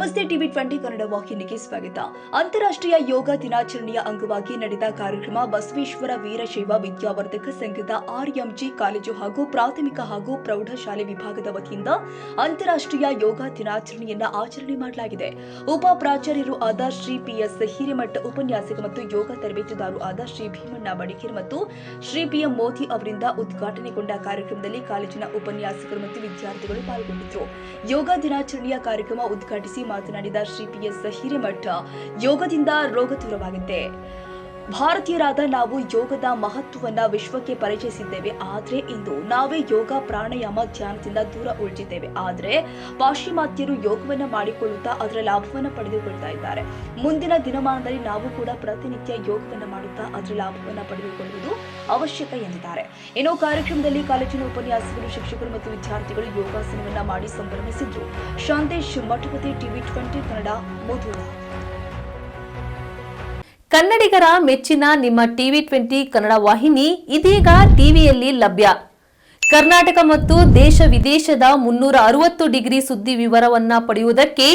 ನಮಸ್ತೆ ಟಿವಿ 20 ಕನ್ನಡ ವಾಹಿನಿಗೆ ಸ್ವಾಗತ. ಅಂತಾರಾಷ್ಟ್ರೀಯ ಯೋಗ ದಿನಾಚರಣೆಯ ಅಂಗವಾಗಿ ನಡೆದ ಕಾರ್ಯಕ್ರಮ ಬಸವೇಶ್ವರ ವೀರಶೈವ ವಿದ್ಯಾವರ್ಧಕ ಸಂಘದ ಆರ್ಎಂಜಿ ಕಾಲೇಜು ಹಾಗೂ ಪ್ರಾಥಮಿಕ ಹಾಗೂ ಪ್ರೌಢಶಾಲೆ ವಿಭಾಗದ ವತಿಯಿಂದ ಅಂತಾರಾಷ್ಟ್ರೀಯ ಯೋಗ ದಿನಾಚರಣೆಯನ್ನು ಆಚರಣೆ ಮಾಡಲಾಗಿದೆ. ಉಪ ಪ್ರಾಚಾರ್ಯರು ಆದ ಶ್ರೀ ಪಿಎಸ್ ಹಿರೇಮಠ, ಉಪನ್ಯಾಸಕ ಮತ್ತು ಯೋಗ ತರಬೇತುದಾರರು ಆದ ಶ್ರೀ ಭೀಮಣ್ಣ ಬಡಿಕೇರ್ ಮತ್ತು ಶ್ರೀ ಪಿಎಂ ಮೋದಿ ಅವರಿಂದ ಉದ್ಘಾಟನೆಗೊಂಡ ಕಾರ್ಯಕ್ರಮದಲ್ಲಿ ಕಾಲೇಜಿನ ಉಪನ್ಯಾಸಕರು ಮತ್ತು ವಿದ್ಯಾರ್ಥಿಗಳು ಪಾಲ್ಗೊಂಡಿದ್ದರು. ಯೋಗ ದಿನಾಚರಣೆಯ ಕಾರ್ಯಕ್ರಮ ಉದ್ಘಾಟಿಸಿ ಮಾತನಾಡಿದ ಶ್ರೀ ಪಿಎಸ್ ಹಿರೇಮಠ, ಯೋಗದಿಂದ ರೋಗ ದೂರವಾಗುತ್ತೆ. ಭಾರತೀಯರಾದ ನಾವು ಯೋಗದ ಮಹತ್ವವನ್ನ ವಿಶ್ವಕ್ಕೆ ಪರಿಚಯಿಸಿದ್ದೇವೆ. ಆದರೆ ಇಂದು ನಾವೇ ಯೋಗ, ಪ್ರಾಣಾಯಾಮ, ಧ್ಯಾನದಿಂದ ದೂರ ಉಳಿದಿದ್ದೇವೆ. ಆದರೆ ಪಾಶ್ಚಿಮಾತ್ಯರು ಯೋಗವನ್ನ ಮಾಡಿಕೊಳ್ಳುತ್ತಾ ಅದರ ಲಾಭವನ್ನ ಪಡೆದುಕೊಳ್ತಾ ಇದ್ದಾರೆ. ಮುಂದಿನ ದಿನಮಾನದಲ್ಲಿ ನಾವು ಕೂಡ ಪ್ರತಿನಿತ್ಯ ಯೋಗವನ್ನ ಮಾಡುತ್ತಾ ಅದರ ಲಾಭವನ್ನ ಪಡೆದುಕೊಳ್ಳುವುದು ಅವಶ್ಯಕ ಎಂದಿದ್ದಾರೆ. ಇನ್ನು ಕಾರ್ಯಕ್ರಮದಲ್ಲಿ ಕಾಲೇಜಿನ ಉಪನ್ಯಾಸಕರು, ಶಿಕ್ಷಕರು ಮತ್ತು ವಿದ್ಯಾರ್ಥಿಗಳು ಯೋಗಾಸನವನ್ನ ಮಾಡಿ ಸಂಭ್ರಮಿಸಿದ್ರು. ಶಾಂತೇಶ್ ಮಠಪತಿ, ಟಿವಿ 20 ಕನ್ನಡ, ಮುಧೋಳ. ಕನ್ನಡಿಗರ ಮೆಚ್ಚಿನ ನಿಮ್ಮ ಟಿವಿ 20 ಕನ್ನಡ ವಾಹಿನಿ ಇದೀಗ ಟಿವಿಯಲ್ಲಿ ಲಭ್ಯ. ಕರ್ನಾಟಕ ಮತ್ತು ದೇಶ ವಿದೇಶದ 360 ಡಿಗ್ರಿ ಸುದ್ದಿ ವಿವರವನ್ನ ಪಡೆಯುವುದಕ್ಕೆ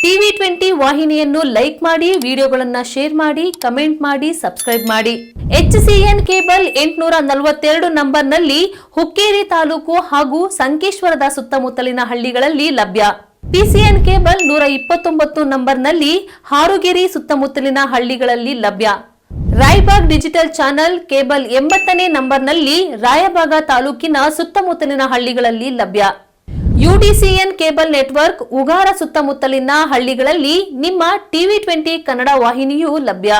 ಟಿವಿ 20 ವಾಹಿನಿಯನ್ನು ಲೈಕ್ ಮಾಡಿ, ವಿಡಿಯೋಗಳನ್ನು ಶೇರ್ ಮಾಡಿ, ಕಮೆಂಟ್ ಮಾಡಿ, ಸಬ್ಸ್ಕ್ರೈಬ್ ಮಾಡಿ. HCN ಕೇಬಲ್ 842 ನಂಬರ್ನಲ್ಲಿ ಹುಕ್ಕೇರಿ ತಾಲೂಕು ಹಾಗೂ ಸಂಕೇಶ್ವರದ ಸುತ್ತಮುತ್ತಲಿನ ಹಳ್ಳಿಗಳಲ್ಲಿ ಲಭ್ಯ. PCN ಕೇಬಲ್ 129 ನಂಬರ್ನಲ್ಲಿ ಹಾರುಗೆರೆ ಸುತ್ತಮುತ್ತಲಿನ ಹಳ್ಳಿಗಳಲ್ಲಿ ಲಭ್ಯ. ರಾಯಬಾಗ್ ಡಿಜಿಟಲ್ ಚಾನೆಲ್ ಕೇಬಲ್ 80ನೇ ನಂಬರ್ನಲ್ಲಿ ರಾಯಬಾಗ ತಾಲೂಕಿನ ಸುತ್ತಮುತ್ತಲಿನ ಹಳ್ಳಿಗಳಲ್ಲಿ ಲಭ್ಯ. UDCN ಕೇಬಲ್ ನೆಟ್ವರ್ಕ್ ಉಗಾರ ಸುತ್ತಮುತ್ತಲಿನ ಹಳ್ಳಿಗಳಲ್ಲಿ ನಿಮ್ಮ ಟಿವಿ 20 ಕನ್ನಡ ವಾಹಿನಿಯೂ ಲಭ್ಯ.